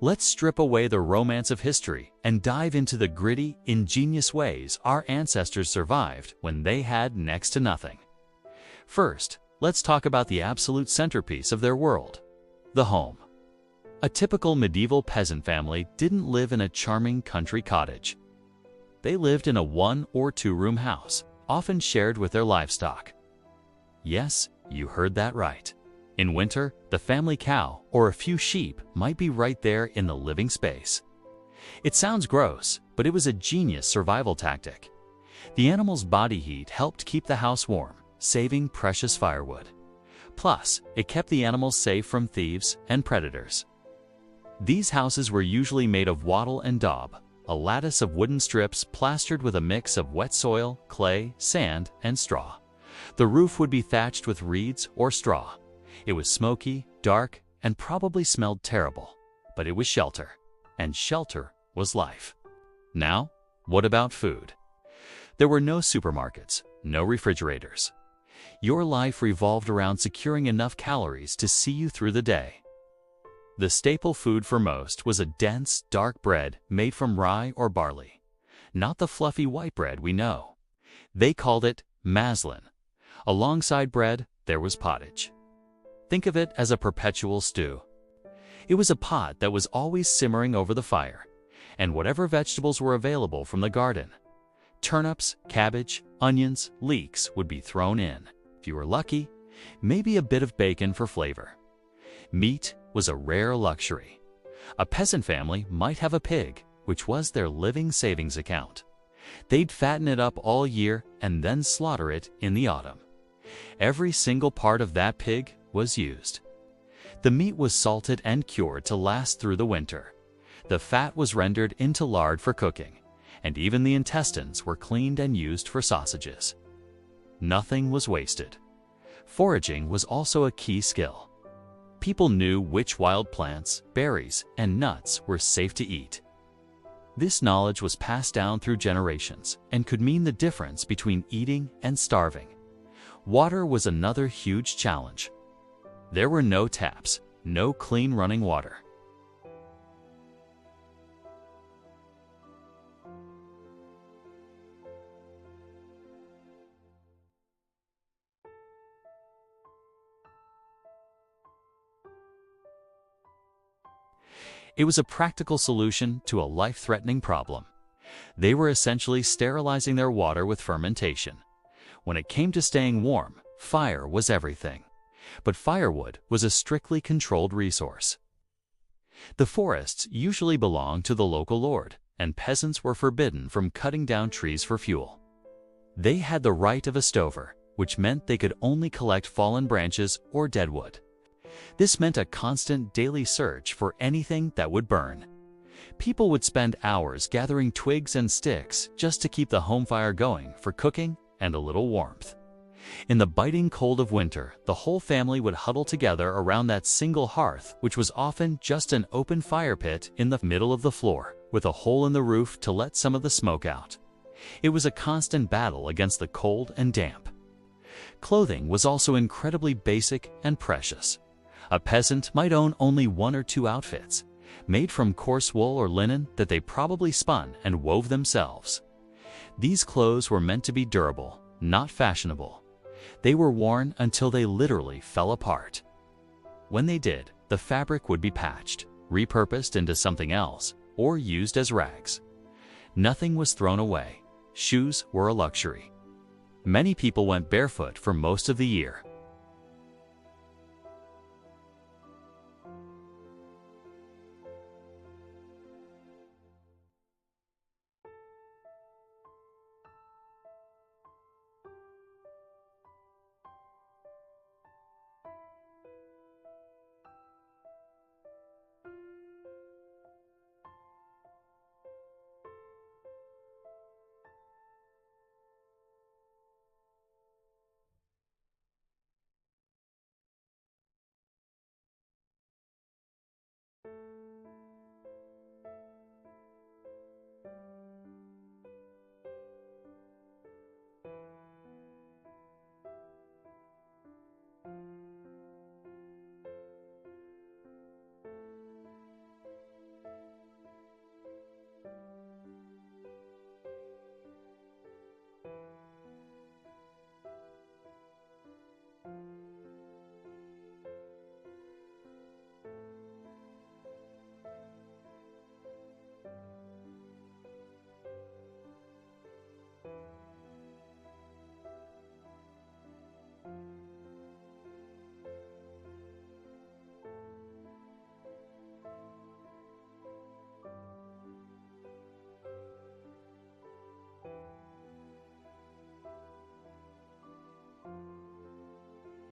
Let's strip away the romance of history and dive into the gritty, ingenious ways our ancestors survived when they had next to nothing. First, let's talk about the absolute centerpiece of their world, the home. A typical medieval peasant family didn't live in a charming country cottage. They lived in a 1- or 2-room house, often shared with their livestock. Yes, you heard that right. In winter, the family cow or a few sheep might be right there in the living space. It sounds gross, but it was a genius survival tactic. The animal's body heat helped keep the house warm, saving precious firewood. Plus, it kept the animals safe from thieves and predators. These houses were usually made of wattle and daub, a lattice of wooden strips plastered with a mix of wet soil, clay, sand, and straw. The roof would be thatched with reeds or straw. It was smoky, dark, and probably smelled terrible, but it was shelter, and shelter was life. Now, what about food? There were no supermarkets, no refrigerators. Your life revolved around securing enough calories to see you through the day. The staple food for most was a dense, dark bread made from rye or barley, not the fluffy white bread we know. They called it maslin. Alongside bread, there was pottage. Think of it as a perpetual stew. It was a pot that was always simmering over the fire, and whatever vegetables were available from the garden. Turnips, cabbage, onions, leeks would be thrown in. If you were lucky, maybe a bit of bacon for flavor. Meat was a rare luxury. A peasant family might have a pig, which was their living savings account. They'd fatten it up all year and then slaughter it in the autumn. Every single part of that pig was used. The meat was salted and cured to last through the winter. The fat was rendered into lard for cooking, and even the intestines were cleaned and used for sausages. Nothing was wasted. Foraging was also a key skill. People knew which wild plants, berries, and nuts were safe to eat. This knowledge was passed down through generations and could mean the difference between eating and starving. Water was another huge challenge. There were no taps, no clean running water. It was a practical solution to a life-threatening problem. They were essentially sterilizing their water with fermentation. When it came to staying warm, fire was everything. But firewood was a strictly controlled resource. The forests usually belonged to the local lord, and peasants were forbidden from cutting down trees for fuel. They had the right of a stover, which meant they could only collect fallen branches or dead wood. This meant a constant daily search for anything that would burn. People would spend hours gathering twigs and sticks just to keep the home fire going for cooking and a little warmth. In the biting cold of winter, the whole family would huddle together around that single hearth, which was often just an open fire pit in the middle of the floor, with a hole in the roof to let some of the smoke out. It was a constant battle against the cold and damp. Clothing was also incredibly basic and precious. A peasant might own only 1 or 2 outfits, made from coarse wool or linen that they probably spun and wove themselves. These clothes were meant to be durable, not fashionable. They were worn until they literally fell apart. When they did, the fabric would be patched, repurposed into something else, or used as rags. Nothing was thrown away. Shoes were a luxury. Many people went barefoot for most of the year,